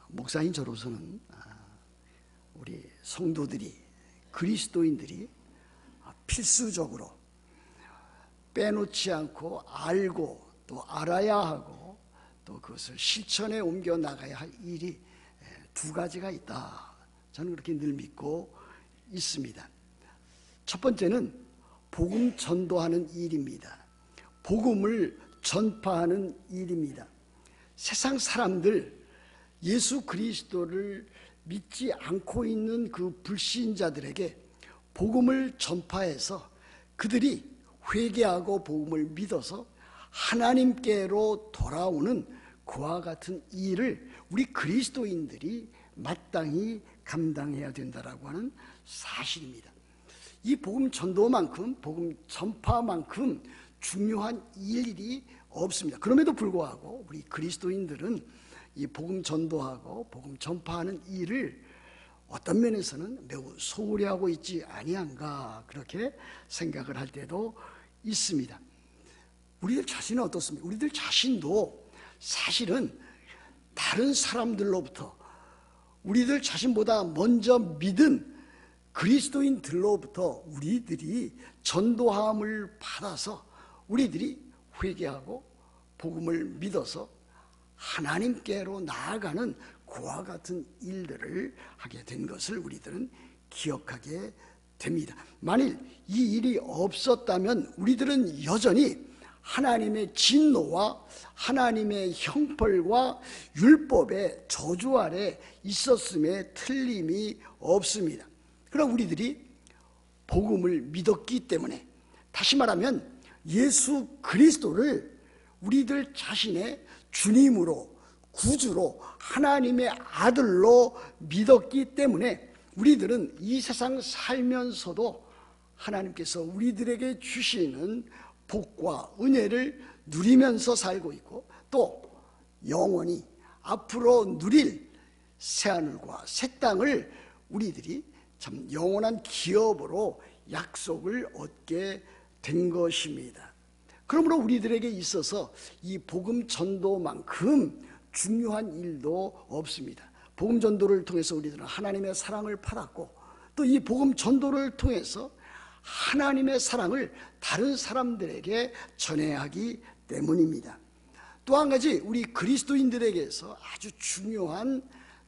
목사인 저로서는 우리 성도들이, 그리스도인들이 필수적으로 빼놓지 않고 알고 또 알아야 하고 또 그것을 실천에 옮겨 나가야 할 일이 두 가지가 있다. 저는 그렇게 늘 믿고 있습니다. 첫 번째는 복음 전도하는 일입니다. 복음을 전파하는 일입니다. 세상 사람들, 예수 그리스도를 믿지 않고 있는 그 불신자들에게 복음을 전파해서 그들이 회개하고 복음을 믿어서 하나님께로 돌아오는 그와 같은 일을 우리 그리스도인들이 마땅히 감당해야 된다라고 하는 사실입니다. 이 복음 전도만큼, 복음 전파만큼 중요한 일이 없습니다. 그럼에도 불구하고 우리 그리스도인들은 이 복음 전도하고 복음 전파하는 일을 어떤 면에서는 매우 소홀히 하고 있지 아니한가, 그렇게 생각을 할 때도 있습니다. 우리들 자신은 어떻습니까? 우리들 자신도 사실은 다른 사람들로부터, 우리들 자신보다 먼저 믿은 그리스도인들로부터 우리들이 전도함을 받아서 우리들이 회개하고 복음을 믿어서 하나님께로 나아가는 그와 같은 일들을 하게 된 것을 우리들은 기억하게 됩니다. 만일 이 일이 없었다면 우리들은 여전히 하나님의 진노와 하나님의 형벌과 율법의 저주 아래 있었음에 틀림이 없습니다. 그럼 우리들이 복음을 믿었기 때문에, 다시 말하면 예수 그리스도를 우리들 자신의 주님으로, 구주로, 하나님의 아들로 믿었기 때문에 우리들은 이 세상 살면서도 하나님께서 우리들에게 주시는 복과 은혜를 누리면서 살고 있고, 또 영원히 앞으로 누릴 새하늘과 새 땅을 우리들이 참 영원한 기업으로 약속을 얻게 된 것입니다. 그러므로 우리들에게 있어서 이 복음 전도만큼 중요한 일도 없습니다. 복음 전도를 통해서 우리들은 하나님의 사랑을 받았고, 또 이 복음 전도를 통해서 하나님의 사랑을 다른 사람들에게 전해야 하기 때문입니다. 또 한 가지 우리 그리스도인들에게서 아주 중요한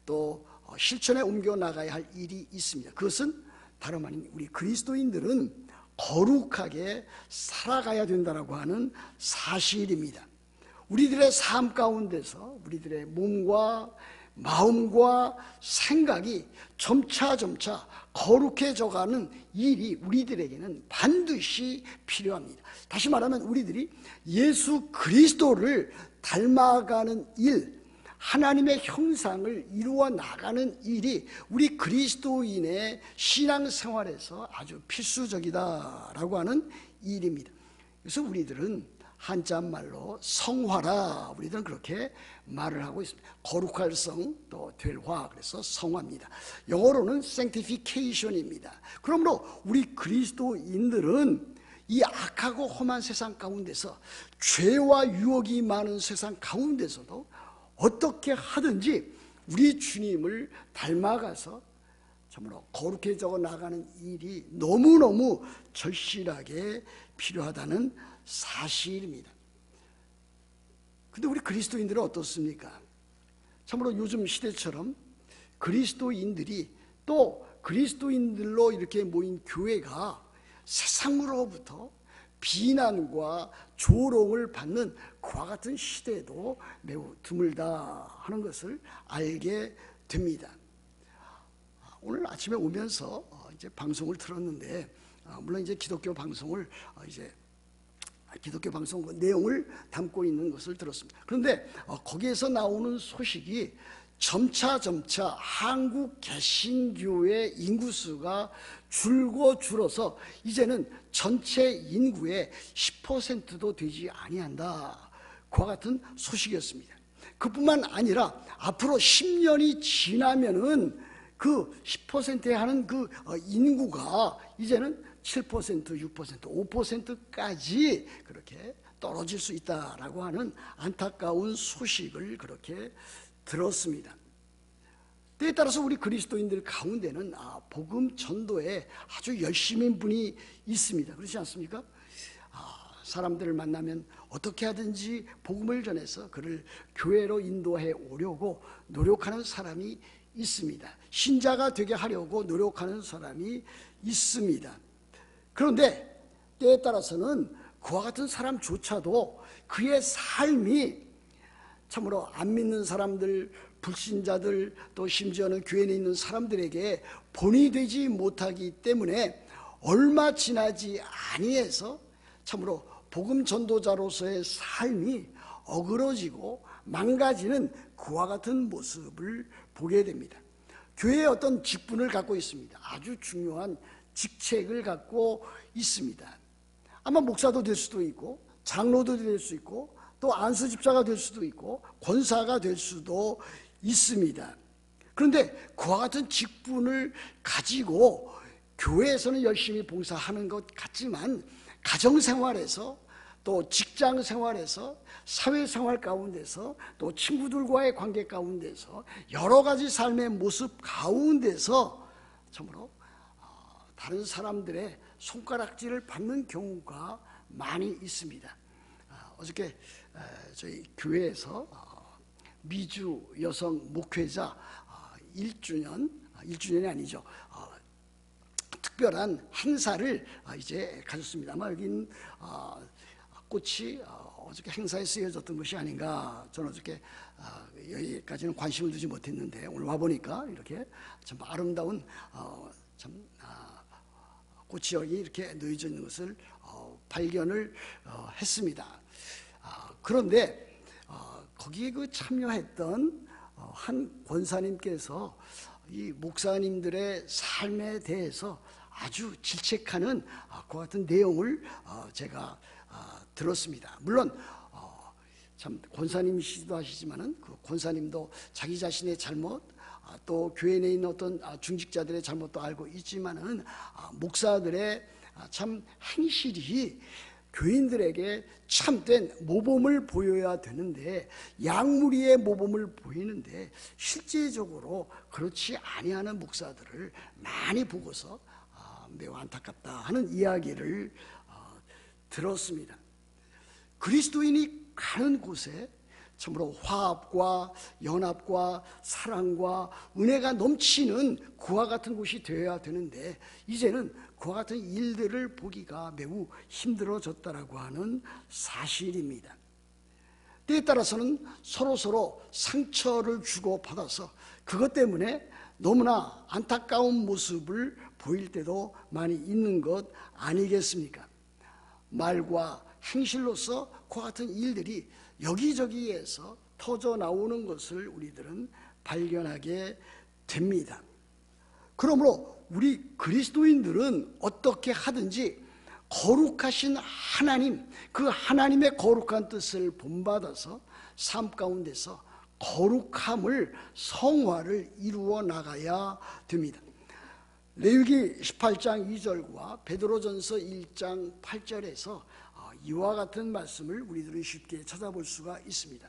또 실천에 옮겨 나가야 할 일이 있습니다. 그것은 다름 아닌 우리 그리스도인들은 거룩하게 살아가야 된다라고 하는 사실입니다. 우리들의 삶 가운데서 우리들의 몸과 마음과 생각이 점차 거룩해져가는 일이 우리들에게는 반드시 필요합니다. 다시 말하면 우리들이 예수 그리스도를 닮아가는 일, 하나님의 형상을 이루어 나가는 일이 우리 그리스도인의 신앙생활에서 아주 필수적이다라고 하는 일입니다. 그래서 우리들은 한자말로 성화라, 우리들은 그렇게 말을 하고 있습니다. 거룩할 성, 또 될 화, 그래서 성화입니다. 영어로는 sanctification입니다. 그러므로 우리 그리스도인들은 이 악하고 험한 세상 가운데서, 죄와 유혹이 많은 세상 가운데서도 어떻게 하든지 우리 주님을 닮아가서 참으로 거룩해져 나가는 일이 너무너무 절실하게 필요하다는 사실입니다. 근데 우리 그리스도인들은 어떻습니까? 참으로 요즘 시대처럼 그리스도인들이, 또 그리스도인들로 이렇게 모인 교회가 세상으로부터 비난과 조롱을 받는 그와 같은 시대도 매우 드물다 하는 것을 알게 됩니다. 오늘 아침에 오면서 이제 방송을 틀었는데, 물론 이제 기독교 방송을 기독교 방송 내용을 담고 있는 것을 들었습니다. 그런데 거기에서 나오는 소식이 점차 한국 개신교의 인구수가 줄어서 이제는 전체 인구의 10%도 되지 아니한다, 그와 같은 소식이었습니다. 그뿐만 아니라 앞으로 10년이 지나면은 그 10%에 하는 그 인구가 이제는 7%, 6%, 5%까지 그렇게 떨어질 수 있다라고 하는 안타까운 소식을 그렇게 들었습니다. 때에 따라서 우리 그리스도인들 가운데는 복음 전도에 아주 열심인 분이 있습니다. 그렇지 않습니까? 사람들을 만나면 어떻게 하든지 복음을 전해서 그를 교회로 인도해 오려고 노력하는 사람이 있습니다. 신자가 되게 하려고 노력하는 사람이 있습니다. 그런데 때에 따라서는 그와 같은 사람조차도 그의 삶이 참으로 안 믿는 사람들, 불신자들, 또 심지어는 교회에 있는 사람들에게 본이 되지 못하기 때문에 얼마 지나지 아니해서 참으로 복음 전도자로서의 삶이 어그러지고 망가지는 그와 같은 모습을 보게 됩니다. 교회에 어떤 직분을 갖고 있습니다. 아주 중요한 직책을 갖고 있습니다. 아마 목사도 될 수도 있고 장로도 될 수 있고 또 안수집사가 될 수도 있고 권사가 될 수도 있습니다. 그런데 그와 같은 직분을 가지고 교회에서는 열심히 봉사하는 것 같지만 가정생활에서 또 직장생활에서 사회생활 가운데서 또 친구들과의 관계 가운데서 여러 가지 삶의 모습 가운데서 참으로 다른 사람들의 손가락질을 받는 경우가 많이 있습니다. 어저께 저희 교회에서 미주 여성 목회자 1주년이 아니죠. 특별한 행사를 이제 가졌습니다. 아마 여긴 꽃이 어저께 행사에 쓰여졌던 것이 아닌가. 저는 어저께 여기까지는 관심을 두지 못했는데 오늘 와보니까 이렇게 참 아름다운 꽃이 여기 이렇게 놓여져 있는 것을 발견을 했습니다. 그런데 거기에 그 참여했던 한 권사님께서 이 목사님들의 삶에 대해서 아주 질책하는 그와 같은 내용을 제가 들었습니다. 물론 참 권사님이시기도 하시지만은 그 권사님도 자기 자신의 잘못 또 교회 내에 있는 어떤 중직자들의 잘못도 알고 있지만은 목사들의 참 행실이 교인들에게 참된 모범을 보여야 되는데 양무리의 모범을 보이는데 실제적으로 그렇지 아니하는 목사들을 많이 보고서 매우 안타깝다 하는 이야기를 들었습니다. 그리스도인이 가는 곳에 참으로 화합과 연합과 사랑과 은혜가 넘치는 그와 같은 곳이 되어야 되는데 이제는 그와 같은 일들을 보기가 매우 힘들어졌다라고 하는 사실입니다. 때에 따라서는 서로 상처를 주고받아서 그것 때문에 너무나 안타까운 모습을 보일 때도 많이 있는 것 아니겠습니까? 말과 행실로서 그와 같은 일들이 여기저기에서 터져 나오는 것을 우리들은 발견하게 됩니다. 그러므로 우리 그리스도인들은 어떻게 하든지 거룩하신 하나님, 그 하나님의 거룩한 뜻을 본받아서 삶 가운데서 거룩함을 성화를 이루어 나가야 됩니다. 레위기 18장 2절과 베드로전서 1장 8절에서 이와 같은 말씀을 우리들은 쉽게 찾아볼 수가 있습니다.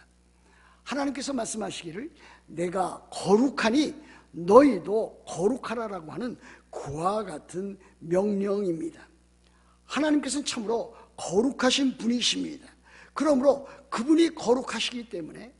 하나님께서 말씀하시기를 내가 거룩하니 너희도 거룩하라라고 하는 그와 같은 명령입니다. 하나님께서는 참으로 거룩하신 분이십니다. 그러므로 그분이 거룩하시기 때문에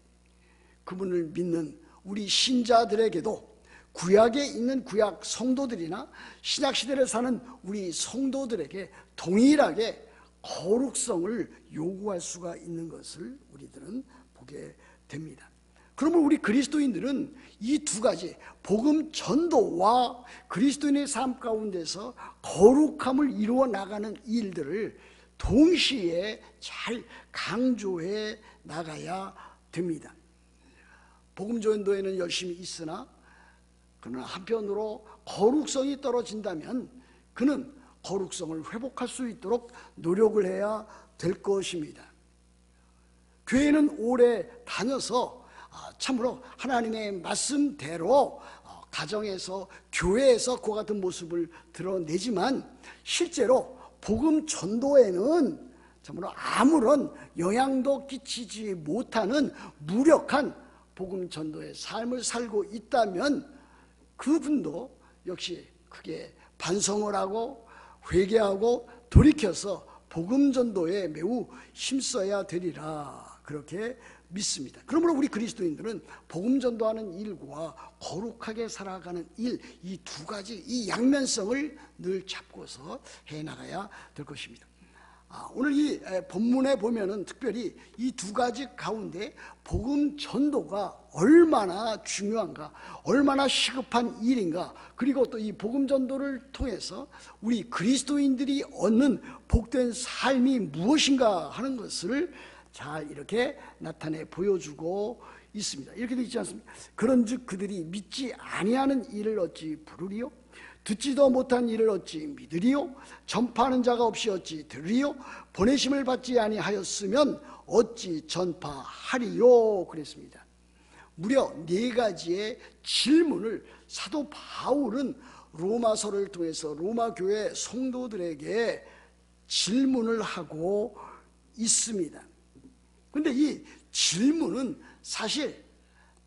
그분을 믿는 우리 신자들에게도 구약에 있는 구약 성도들이나 신약시대를 사는 우리 성도들에게 동일하게 거룩성을 요구할 수가 있는 것을 우리들은 보게 됩니다. 그러면 우리 그리스도인들은 이 두 가지 복음 전도와 그리스도인의 삶 가운데서 거룩함을 이루어 나가는 일들을 동시에 잘 강조해 나가야 됩니다. 복음 전도에는 열심히 있으나 그러나 한편으로 거룩성이 떨어진다면 그는 거룩성을 회복할 수 있도록 노력을 해야 될 것입니다. 교회는 오래 다녀서 참으로 하나님의 말씀대로 가정에서 교회에서 그와 같은 모습을 드러내지만 실제로 복음 전도에는 참으로 아무런 영향도 끼치지 못하는 무력한 복음 전도의 삶을 살고 있다면 그분도 역시 크게 반성을 하고 회개하고 돌이켜서 복음 전도에 매우 힘써야 되리라, 그렇게 믿습니다. 그러므로 우리 그리스도인들은 복음 전도하는 일과 거룩하게 살아가는 일, 이 두 가지, 이 양면성을 늘 잡고서 해나가야 될 것입니다. 오늘 이 본문에 보면은 특별히 이 두 가지 가운데 복음 전도가 얼마나 중요한가, 얼마나 시급한 일인가, 그리고 또 이 복음 전도를 통해서 우리 그리스도인들이 얻는 복된 삶이 무엇인가 하는 것을 잘 이렇게 나타내 보여주고 있습니다. 이렇게 되어 있지 않습니까? 그런즉 그들이 믿지 아니하는 일을 어찌 부르리요? 듣지도 못한 일을 어찌 믿으리요? 전파하는 자가 없이 어찌 들으리요? 보내심을 받지 아니하였으면 어찌 전파하리요? 그랬습니다. 무려 4가지의 질문을 사도 바울은 로마서를 통해서 로마 교회 성도들에게 질문을 하고 있습니다. 그런데 이 질문은 사실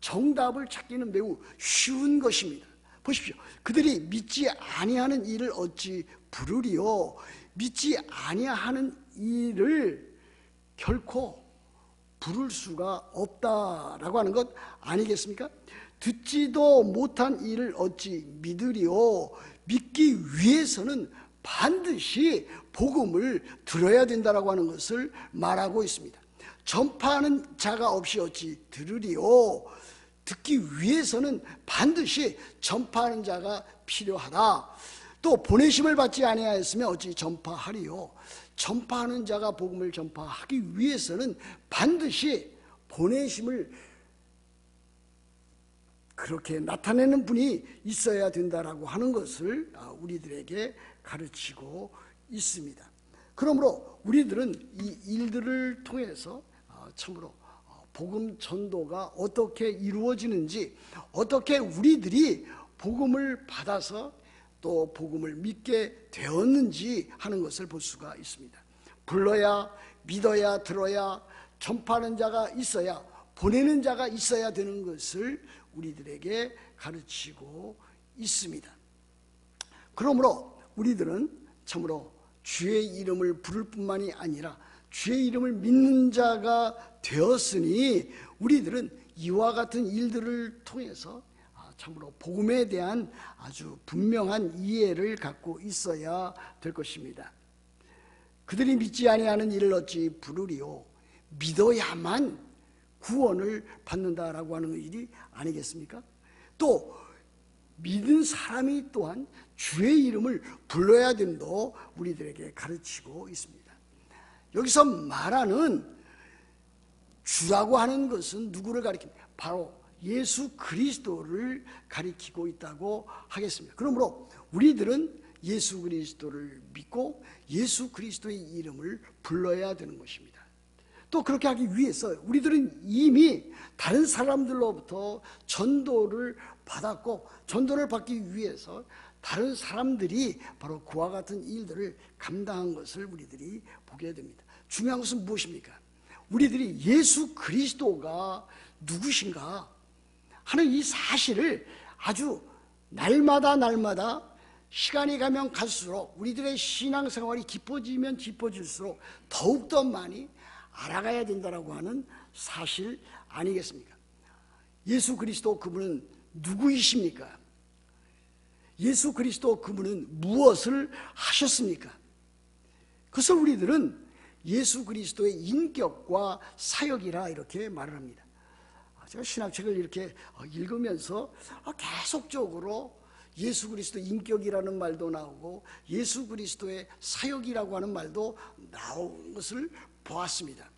정답을 찾기는 매우 쉬운 것입니다. 보십시오. 그들이 믿지 아니하는 일을 어찌 부르리요? 믿지 아니하는 일을 결코 부를 수가 없다라고 하는 것 아니겠습니까? 듣지도 못한 일을 어찌 믿으리요? 믿기 위해서는 반드시 복음을 들어야 된다라고 하는 것을 말하고 있습니다. 전파하는 자가 없이 어찌 들으리요? 듣기 위해서는 반드시 전파하는 자가 필요하다. 또 보내심을 받지 아니하였으면 어찌 전파하리요? 전파하는 자가 복음을 전파하기 위해서는 반드시 보내심을 그렇게 나타내는 분이 있어야 된다라고 하는 것을 우리들에게 가르치고 있습니다. 그러므로 우리들은 이 일들을 통해서 참으로 복음 전도가 어떻게 이루어지는지, 어떻게 우리들이 복음을 받아서 또 복음을 믿게 되었는지 하는 것을 볼 수가 있습니다. 불러야, 믿어야, 들어야, 전파하는 자가 있어야, 보내는 자가 있어야 되는 것을 우리들에게 가르치고 있습니다. 그러므로 우리들은 참으로 주의 이름을 부를 뿐만이 아니라 주의 이름을 믿는 자가 되었으니 우리들은 이와 같은 일들을 통해서 참으로 복음에 대한 아주 분명한 이해를 갖고 있어야 될 것입니다. 그들이 믿지 아니하는 일을 어찌 부르리요? 믿어야만 구원을 받는다라고 하는 일이 아니겠습니까? 또 믿은 사람이 또한 주의 이름을 불러야 됨도 우리들에게 가르치고 있습니다. 여기서 말하는 주라고 하는 것은 누구를 가리킵니까? 바로 예수 그리스도를 가리키고 있다고 하겠습니다. 그러므로 우리들은 예수 그리스도를 믿고 예수 그리스도의 이름을 불러야 되는 것입니다. 또 그렇게 하기 위해서 우리들은 이미 다른 사람들로부터 전도를 받았고, 전도를 받기 위해서 다른 사람들이 바로 그와 같은 일들을 감당한 것을 우리들이 보게 됩니다. 중요한 것은 무엇입니까? 우리들이 예수 그리스도가 누구신가 하는 이 사실을 아주 날마다 시간이 가면 갈수록 우리들의 신앙생활이 깊어지면 깊어질수록 더욱더 많이 알아가야 된다라고 하는 사실 아니겠습니까? 예수 그리스도 그분은 누구이십니까? 예수 그리스도 그분은 무엇을 하셨습니까? 그것을 우리들은 예수 그리스도의 인격과 사역이라 이렇게 말을 합니다. 제가 신학책을 이렇게 읽으면서 계속적으로 예수 그리스도 인격이라는 말도 나오고 예수 그리스도의 사역이라고 하는 말도 나온 것을 보았습니다.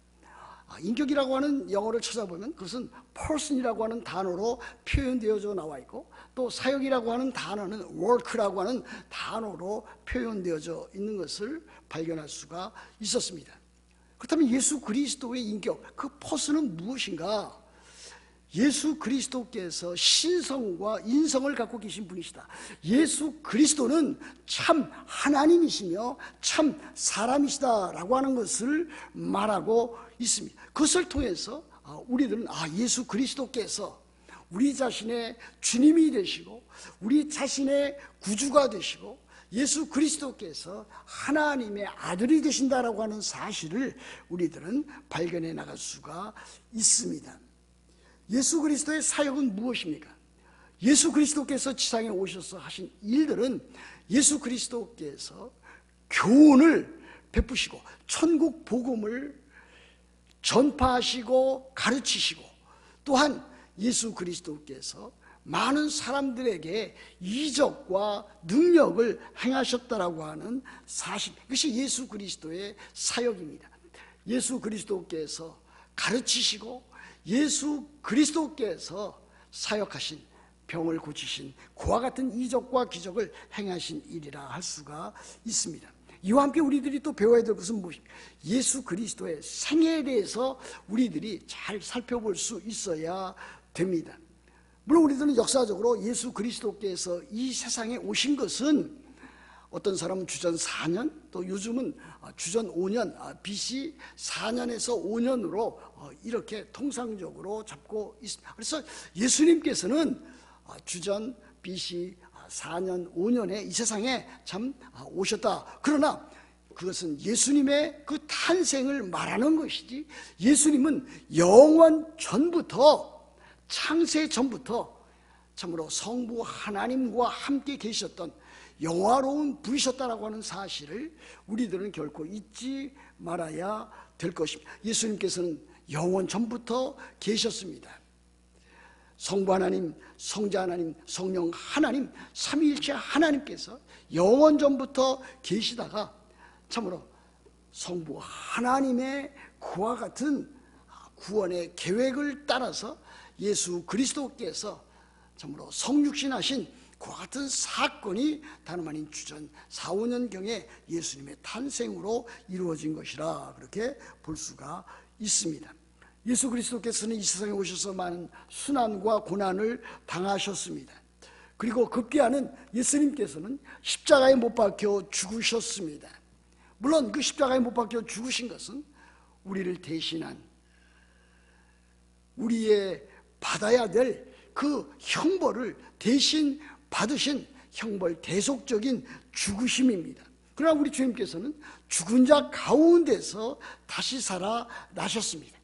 인격이라고 하는 영어를 찾아보면 그것은 person이라고 하는 단어로 표현되어져 나와 있고, 또 사역이라고 하는 단어는 work라고 하는 단어로 표현되어져 있는 것을 발견할 수가 있었습니다. 그렇다면 예수 그리스도의 인격, 그 person은 무엇인가? 예수 그리스도께서 신성과 인성을 갖고 계신 분이시다. 예수 그리스도는 참 하나님이시며 참 사람이시다라고 하는 것을 말하고 있습니다. 그것을 통해서 우리들은 예수 그리스도께서 우리 자신의 주님이 되시고 우리 자신의 구주가 되시고 예수 그리스도께서 하나님의 아들이 되신다라고 하는 사실을 우리들은 발견해 나갈 수가 있습니다. 예수 그리스도의 사역은 무엇입니까? 예수 그리스도께서 지상에 오셔서 하신 일들은 예수 그리스도께서 교훈을 베푸시고 천국 복음을 전파하시고 가르치시고 또한 예수 그리스도께서 많은 사람들에게 이적과 능력을 행하셨다라고 하는 사실, 이것이 예수 그리스도의 사역입니다. 예수 그리스도께서 가르치시고 예수 그리스도께서 사역하신, 병을 고치신 그와 같은 이적과 기적을 행하신 일이라 할 수가 있습니다. 이와 함께 우리들이 또 배워야 될 것은 무엇입니까? 예수 그리스도의 생애에 대해서 우리들이 잘 살펴볼 수 있어야 됩니다. 물론 우리들은 역사적으로 예수 그리스도께서 이 세상에 오신 것은 어떤 사람은 주전 4년, 또 요즘은 주전 5년, BC 4년에서 5년으로 이렇게 통상적으로 잡고 있습니다. 그래서 예수님께서는 주전 BC 4년, 5년에 이 세상에 참 오셨다. 그러나 그것은 예수님의 그 탄생을 말하는 것이지, 예수님은 영원 전부터, 창세 전부터 참으로 성부 하나님과 함께 계셨던 영화로운 분이셨다라고 하는 사실을 우리들은 결코 잊지 말아야 될 것입니다. 예수님께서는 영원 전부터 계셨습니다. 성부 하나님, 성자 하나님, 성령 하나님, 삼위일체 하나님께서 영원 전부터 계시다가 참으로 성부 하나님의 그와 같은 구원의 계획을 따라서 예수 그리스도께서 참으로 성육신하신 그와 같은 사건이 다름 아닌 주전 4, 5년경에 예수님의 탄생으로 이루어진 것이라 그렇게 볼 수가 있습니다. 예수 그리스도께서는 이 세상에 오셔서 많은 순환과 고난을 당하셨습니다. 그리고 급기야는 예수님께서는 십자가에 못 박혀 죽으셨습니다. 물론 그 십자가에 못 박혀 죽으신 것은 우리를 대신한, 우리의 받아야 될 그 형벌을 대신 받으신 형벌 대속적인 죽으심입니다. 그러나 우리 주님께서는 죽은 자 가운데서 다시 살아나셨습니다.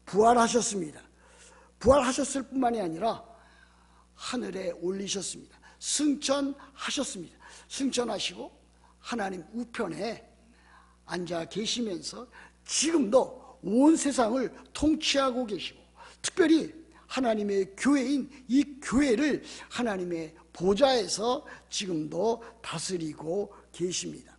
부활하셨습니다. 부활하셨을 뿐만이 아니라 하늘에 올리셨습니다. 승천하셨습니다. 승천하시고 하나님 우편에 앉아 계시면서 지금도 온 세상을 통치하고 계시고, 특별히 하나님의 교회인 이 교회를 하나님의 보좌에서 지금도 다스리고 계십니다.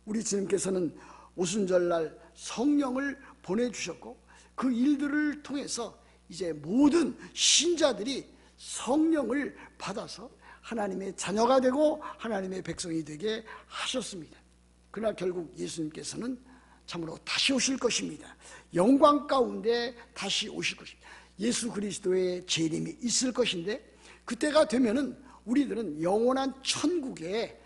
우리 주님께서는 오순절날 성령을 보내주셨고, 그 일들을 통해서 이제 모든 신자들이 성령을 받아서 하나님의 자녀가 되고 하나님의 백성이 되게 하셨습니다. 그러나 결국 예수님께서는 참으로 다시 오실 것입니다. 영광 가운데 다시 오실 것입니다. 예수 그리스도의 재림이 있을 것인데, 그때가 되면은 우리들은 영원한 천국에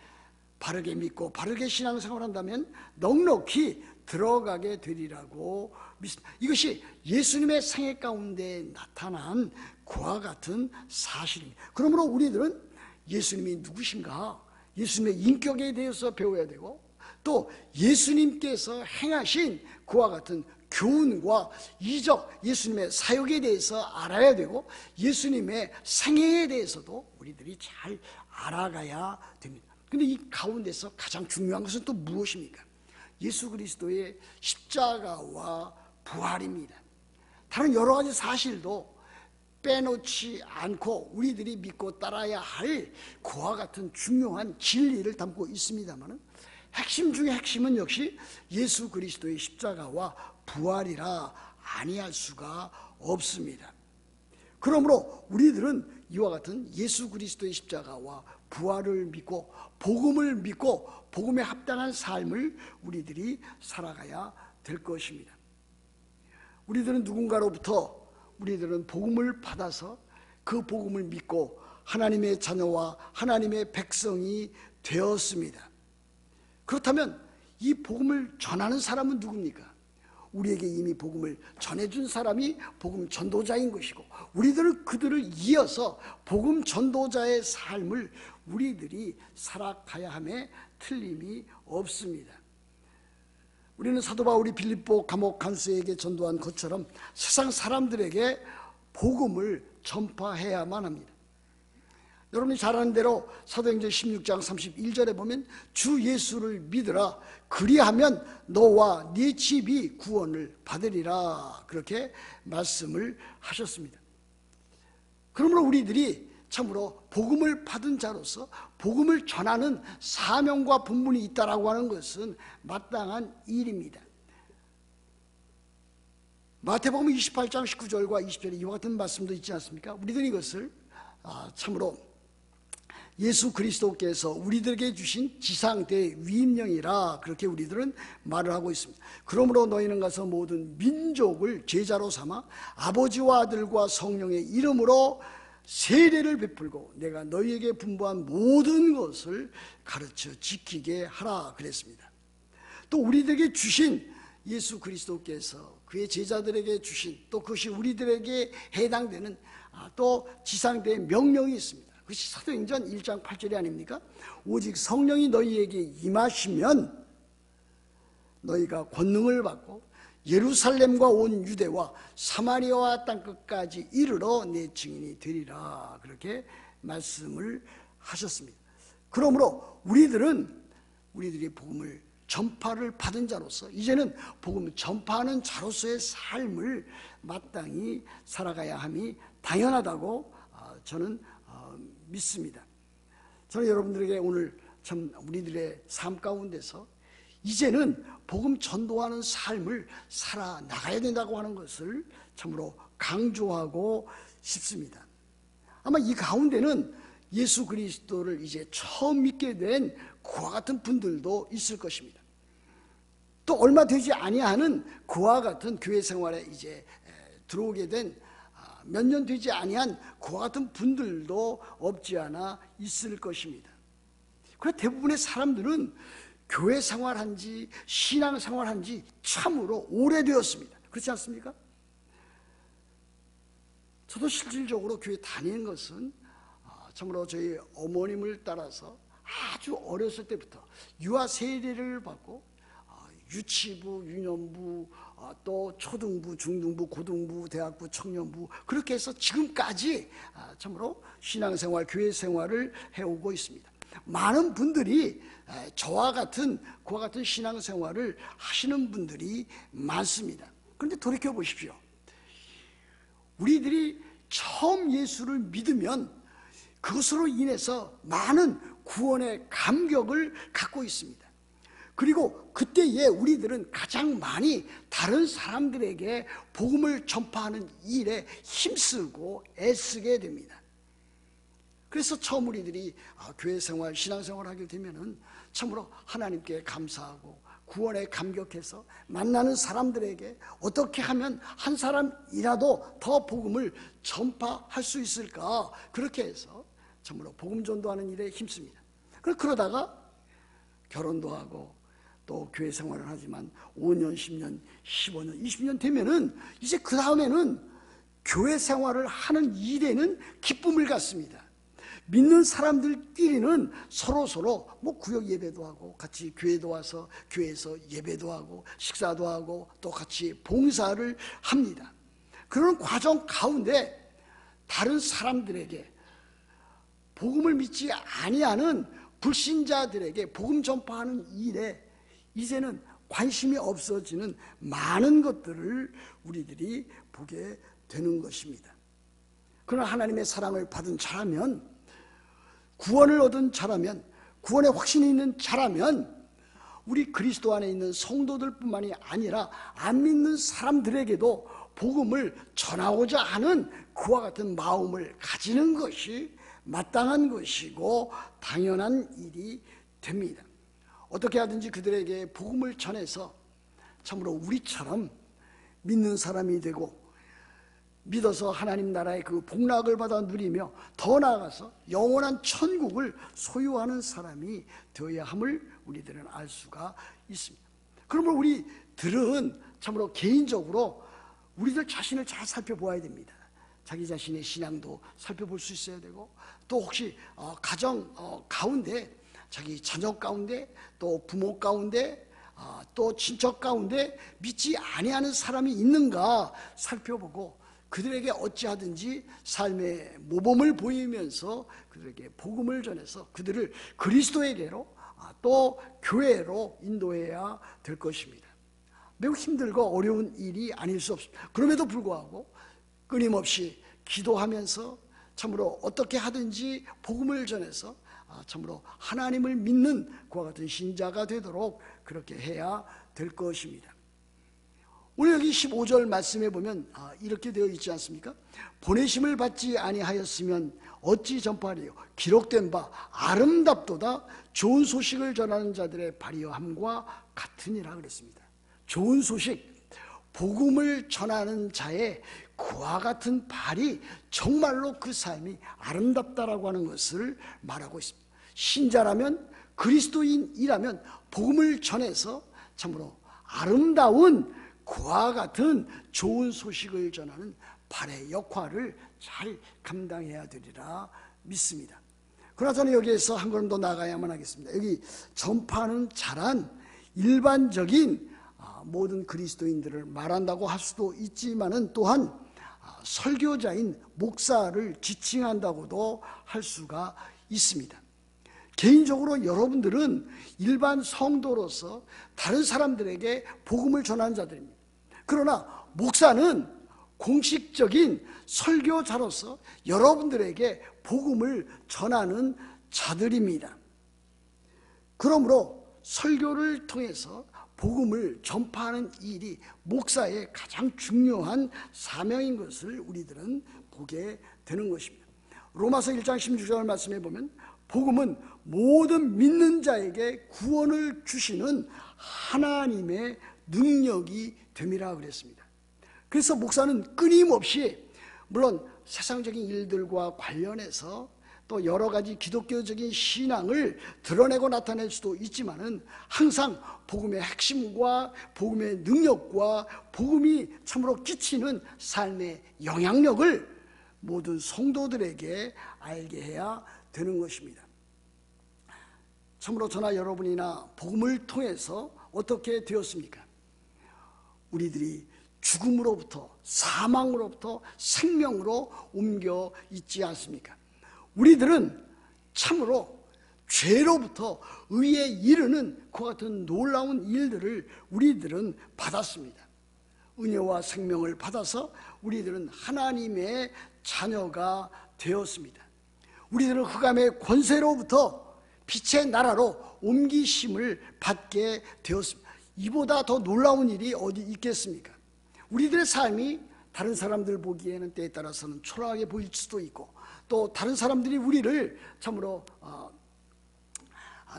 바르게 믿고 바르게 신앙생활을 한다면 넉넉히 들어가게 되리라고 믿습니다. 이것이 예수님의 생애 가운데 나타난 그와 같은 사실입니다. 그러므로 우리들은 예수님이 누구신가, 예수님의 인격에 대해서 배워야 되고, 또 예수님께서 행하신 그와 같은 교훈과 이적, 예수님의 사역에 대해서 알아야 되고, 예수님의 생애에 대해서도 우리들이 잘 알아가야 됩니다. 근데 이 가운데서 가장 중요한 것은 또 무엇입니까? 예수 그리스도의 십자가와 부활입니다. 다른 여러 가지 사실도 빼놓지 않고 우리들이 믿고 따라야 할 그와 같은 중요한 진리를 담고 있습니다만, 핵심 중에 핵심은 역시 예수 그리스도의 십자가와 부활이라 아니할 수가 없습니다. 그러므로 우리들은 이와 같은 예수 그리스도의 십자가와 부활을 믿고 복음을 믿고 복음에 합당한 삶을 우리들이 살아가야 될 것입니다. 우리들은 누군가로부터 우리들은 복음을 받아서 그 복음을 믿고 하나님의 자녀와 하나님의 백성이 되었습니다. 그렇다면 이 복음을 전하는 사람은 누굽니까? 우리에게 이미 복음을 전해준 사람이 복음 전도자인 것이고, 우리들은 그들을 이어서 복음 전도자의 삶을 우리들이 살아가야 함에 틀림이 없습니다. 우리는 사도 바울이 빌립보 감옥 간수에게 전도한 것처럼 세상 사람들에게 복음을 전파해야만 합니다. 여러분이 잘 아는 대로 사도행전 16장 31절에 보면 주 예수를 믿으라, 그리하면 너와 네 집이 구원을 받으리라, 그렇게 말씀을 하셨습니다. 그러므로 우리들이 참으로 복음을 받은 자로서 복음을 전하는 사명과 본분이 있다라고 하는 것은 마땅한 일입니다. 마태복음 28장 19절과 20절에 이와 같은 말씀도 있지 않습니까? 우리들은 이것을 참으로 예수 그리스도께서 우리들에게 주신 지상대 위임령이라, 그렇게 우리들은 말을 하고 있습니다. 그러므로 너희는 가서 모든 민족을 제자로 삼아 아버지와 아들과 성령의 이름으로 세례를 베풀고 내가 너희에게 분부한 모든 것을 가르쳐 지키게 하라 그랬습니다. 또 우리들에게 주신 예수 그리스도께서 그의 제자들에게 주신, 또 그것이 우리들에게 해당되는 또 지상대의 명령이 있습니다. 그것이 사도행전 1장 8절이 아닙니까? 오직 성령이 너희에게 임하시면 너희가 권능을 받고 예루살렘과 온 유대와 사마리아와 땅끝까지 이르러 내 증인이 되리라, 그렇게 말씀을 하셨습니다. 그러므로 우리들이 복음을 전파를 받은 자로서 이제는 복음을 전파하는 자로서의 삶을 마땅히 살아가야 함이 당연하다고 저는 믿습니다. 저는 여러분들에게 오늘 참 우리들의 삶 가운데서 이제는 복음 전도하는 삶을 살아나가야 된다고 하는 것을 참으로 강조하고 싶습니다. 아마 이 가운데는 예수 그리스도를 이제 처음 믿게 된 그와 같은 분들도 있을 것입니다. 또 얼마 되지 아니하는 그와 같은 교회 생활에 이제 들어오게 된 몇 년 되지 아니한 그와 같은 분들도 없지 않아 있을 것입니다. 그래서 대부분의 사람들은 교회 생활한 지, 신앙 생활한 지 참으로 오래되었습니다. 그렇지 않습니까? 저도 실질적으로 교회 다니는 것은 참으로 저희 어머님을 따라서 아주 어렸을 때부터 유아 세례를 받고 유치부, 유년부, 또 초등부, 중등부, 고등부, 대학부, 청년부, 그렇게 해서 지금까지 참으로 신앙생활, 교회 생활을 해오고 있습니다. 많은 분들이 저와 같은 그와 같은 신앙생활을 하시는 분들이 많습니다. 그런데 돌이켜 보십시오. 우리들이 처음 예수를 믿으면 그것으로 인해서 많은 구원의 감격을 갖고 있습니다. 그리고 그때에 우리들은 가장 많이 다른 사람들에게 복음을 전파하는 일에 힘쓰고 애쓰게 됩니다. 그래서 처음 우리들이 교회 생활, 신앙 생활을 하게 되면은 참으로 하나님께 감사하고 구원에 감격해서 만나는 사람들에게 어떻게 하면 한 사람이라도 더 복음을 전파할 수 있을까, 그렇게 해서 참으로 복음 전도하는 일에 힘씁니다. 그러다가 결혼도 하고 또 교회 생활을 하지만 5년, 10년, 15년, 20년 되면은 이제 그 다음에는 교회 생활을 하는 일에는 기쁨을 갖습니다. 믿는 사람들끼리는 서로 뭐 구역 예배도 하고 같이 교회도 와서 교회에서 예배도 하고 식사도 하고 또 같이 봉사를 합니다. 그런 과정 가운데 다른 사람들에게 복음을 믿지 아니하는 불신자들에게 복음 전파하는 일에 이제는 관심이 없어지는 많은 것들을 우리들이 보게 되는 것입니다. 그러나 하나님의 사랑을 받은 자라면, 구원을 얻은 자라면, 구원의 확신이 있는 자라면 우리 그리스도 안에 있는 성도들뿐만이 아니라 안 믿는 사람들에게도 복음을 전하고자 하는 그와 같은 마음을 가지는 것이 마땅한 것이고 당연한 일이 됩니다. 어떻게 하든지 그들에게 복음을 전해서 참으로 우리처럼 믿는 사람이 되고 믿어서 하나님 나라의 그 복락을 받아 누리며 더 나아가서 영원한 천국을 소유하는 사람이 되어야 함을 우리들은 알 수가 있습니다. 그러므로 우리 우리들은 참으로 개인적으로 우리들 자신을 잘 살펴보아야 됩니다. 자기 자신의 신앙도 살펴볼 수 있어야 되고, 또 혹시 가정 가운데, 자기 자녀 가운데, 또 부모 가운데, 또 친척 가운데 믿지 아니하는 사람이 있는가 살펴보고, 그들에게 어찌하든지 삶의 모범을 보이면서 그들에게 복음을 전해서 그들을 그리스도에게로, 또 교회로 인도해야 될 것입니다. 매우 힘들고 어려운 일이 아닐 수 없습니다. 그럼에도 불구하고 끊임없이 기도하면서 참으로 어떻게 하든지 복음을 전해서 참으로 하나님을 믿는 그와 같은 신자가 되도록 그렇게 해야 될 것입니다. 오늘 여기 15절 말씀에 보면 이렇게 되어 있지 않습니까? 보내심을 받지 아니하였으면 어찌 전파하리요? 기록된 바 아름답도다 좋은 소식을 전하는 자들의 발휘함과 같으니라 그랬습니다. 좋은 소식, 복음을 전하는 자의 그와 같은 발이 정말로 그 삶이 아름답다라고 하는 것을 말하고 있습니다. 신자라면, 그리스도인이라면 복음을 전해서 참으로 아름다운 그와 같은 좋은 소식을 전하는 발의 역할을 잘 감당해야 되리라 믿습니다. 그러나 저는 여기에서 한 걸음 더 나가야만 하겠습니다. 여기 전파는 잘한 일반적인 모든 그리스도인들을 말한다고 할 수도 있지만은 또한 설교자인 목사를 지칭한다고도 할 수가 있습니다. 개인적으로 여러분들은 일반 성도로서 다른 사람들에게 복음을 전하는 자들입니다. 그러나 목사는 공식적인 설교자로서 여러분들에게 복음을 전하는 자들입니다. 그러므로 설교를 통해서 복음을 전파하는 일이 목사의 가장 중요한 사명인 것을 우리들은 보게 되는 것입니다. 로마서 1장 16절 말씀에 보면 복음은 모든 믿는 자에게 구원을 주시는 하나님의 능력이 됨이라 그랬습니다. 그래서 목사는 끊임없이 물론 세상적인 일들과 관련해서 또 여러 가지 기독교적인 신앙을 드러내고 나타낼 수도 있지만은 항상 복음의 핵심과 복음의 능력과 복음이 참으로 끼치는 삶의 영향력을 모든 성도들에게 알게 해야 되는 것입니다. 참으로 저나 여러분이나 복음을 통해서 어떻게 되었습니까? 우리들이 죽음으로부터 사망으로부터 생명으로 옮겨 있지 않습니까? 우리들은 참으로 죄로부터 의에 이르는 그와 같은 놀라운 일들을 우리들은 받았습니다. 은혜와 생명을 받아서 우리들은 하나님의 자녀가 되었습니다. 우리들은 흑암의 권세로부터 빛의 나라로 옮기심을 받게 되었습니다. 이보다 더 놀라운 일이 어디 있겠습니까? 우리들의 삶이 다른 사람들 보기에는 때에 따라서는 초라하게 보일 수도 있고, 또 다른 사람들이 우리를 참으로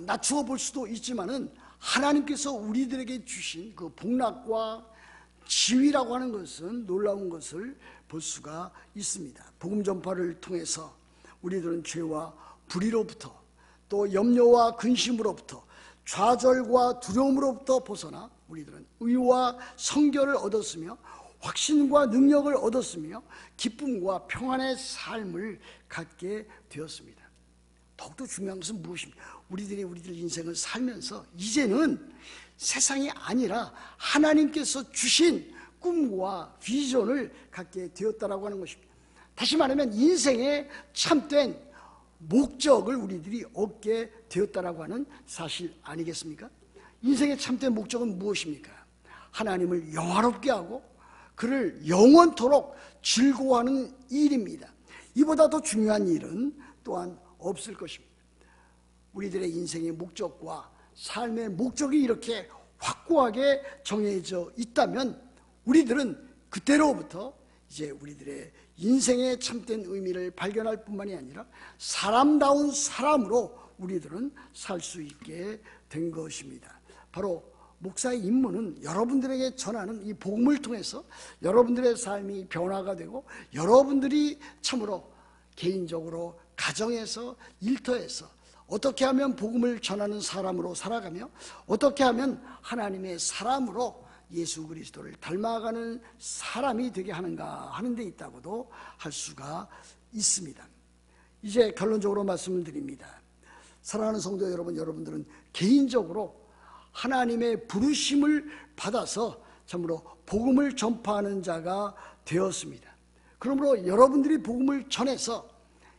낮추어 볼 수도 있지만은 하나님께서 우리들에게 주신 그 복락과 지위라고 하는 것은 놀라운 것을 볼 수가 있습니다. 복음 전파를 통해서 우리들은 죄와 불의로부터, 또 염려와 근심으로부터, 좌절과 두려움으로부터 벗어나 우리들은 의와 성결을 얻었으며 확신과 능력을 얻었으며 기쁨과 평안의 삶을 갖게 되었습니다. 더욱더 중요한 것은 무엇입니까? 우리들 인생을 살면서 이제는 세상이 아니라 하나님께서 주신 꿈과 비전을 갖게 되었다라고 하는 것입니다. 다시 말하면 인생의 참된 목적을 우리들이 얻게 되었다라고 하는 사실 아니겠습니까? 인생의 참된 목적은 무엇입니까? 하나님을 영화롭게 하고 그를 영원토록 즐거워하는 일입니다. 이보다 더 중요한 일은 또한 없을 것입니다. 우리들의 인생의 목적과 삶의 목적이 이렇게 확고하게 정해져 있다면 우리들은 그때로부터 이제 우리들의 인생의 참된 의미를 발견할 뿐만이 아니라 사람다운 사람으로 우리들은 살 수 있게 된 것입니다. 바로 목사의 임무는 여러분들에게 전하는 이 복음을 통해서 여러분들의 삶이 변화가 되고 여러분들이 참으로 개인적으로 가정에서 일터에서 어떻게 하면 복음을 전하는 사람으로 살아가며 어떻게 하면 하나님의 사람으로 예수 그리스도를 닮아가는 사람이 되게 하는가 하는 데 있다고도 할 수가 있습니다. 이제 결론적으로 말씀을 드립니다. 사랑하는 성도 여러분, 여러분들은 개인적으로 하나님의 부르심을 받아서 참으로 복음을 전파하는 자가 되었습니다. 그러므로 여러분들이 복음을 전해서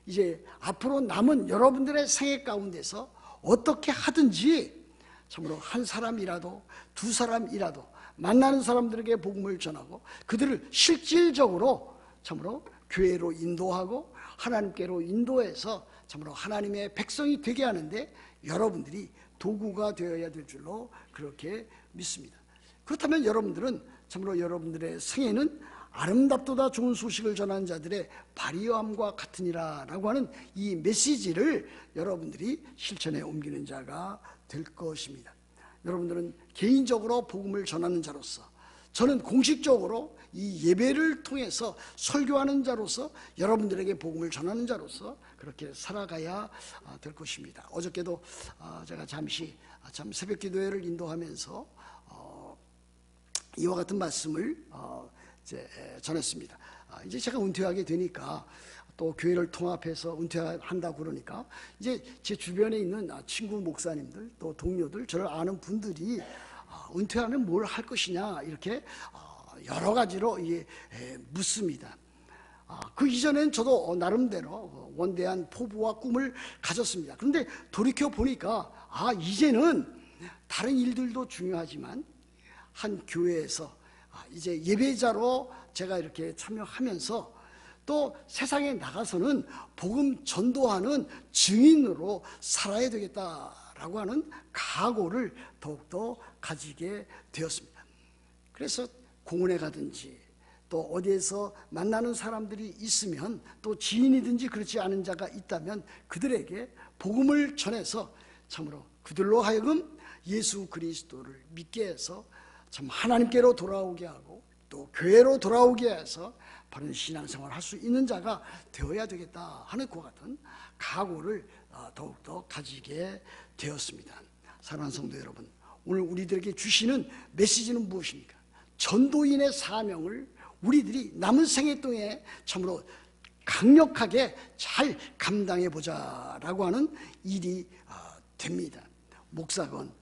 이제 앞으로 남은 여러분들의 생애 가운데서 어떻게 하든지 참으로 한 사람이라도 두 사람이라도 만나는 사람들에게 복음을 전하고 그들을 실질적으로 참으로 교회로 인도하고 하나님께로 인도해서 참으로 하나님의 백성이 되게 하는데 여러분들이 도구가 되어야 될 줄로 그렇게 믿습니다. 그렇다면 여러분들은 참으로 여러분들의 생애는 아름답도다 좋은 소식을 전하는 자들의 발휘함과 같으니라 라고 하는 이 메시지를 여러분들이 실천에 옮기는 자가 될 것입니다. 여러분들은 개인적으로 복음을 전하는 자로서, 저는 공식적으로 이 예배를 통해서 설교하는 자로서 여러분들에게 복음을 전하는 자로서 그렇게 살아가야 될 것입니다. 어저께도 제가 잠시 새벽 기도회를 인도하면서 이와 같은 말씀을 전했습니다. 이제 제가 은퇴하게 되니까 또 교회를 통합해서 은퇴한다고 그러니까 이제 제 주변에 있는 친구 목사님들 또 동료들, 저를 아는 분들이 은퇴하면 뭘 할 것이냐 이렇게 여러 가지로 묻습니다. 그 이전엔 저도 나름대로 원대한 포부와 꿈을 가졌습니다. 그런데 돌이켜 보니까 이제는 다른 일들도 중요하지만 한 교회에서 이제 예배자로 제가 이렇게 참여하면서 또 세상에 나가서는 복음 전도하는 증인으로 살아야 되겠다라고 하는 각오를 더욱더 가지게 되었습니다. 그래서 공원에 가든지 또 어디에서 만나는 사람들이 있으면 또 지인이든지 그렇지 않은 자가 있다면 그들에게 복음을 전해서 참으로 그들로 하여금 예수 그리스도를 믿게 해서 참 하나님께로 돌아오게 하고 또 교회로 돌아오게 해서 바른 신앙생활을 할 수 있는 자가 되어야 되겠다 하는 그와 같은 각오를 더욱더 가지게 되었습니다. 사랑하는 성도 여러분, 오늘 우리들에게 주시는 메시지는 무엇입니까? 전도인의 사명을 우리들이 남은 생애 동안에 참으로 강력하게 잘 감당해 보자라고 하는 일이 됩니다. 목사건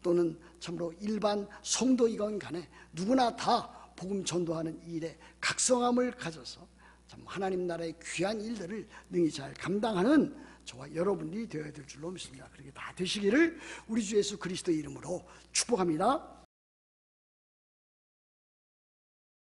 또는 참으로 일반 성도이건 간에 누구나 다 복음 전도하는 일에 각성함을 가져서 참 하나님 나라의 귀한 일들을 능히 잘 감당하는 저와 여러분이 되어야 될 줄로 믿습니다. 그렇게 다 되시기를 우리 주 예수 그리스도의 이름으로 축복합니다.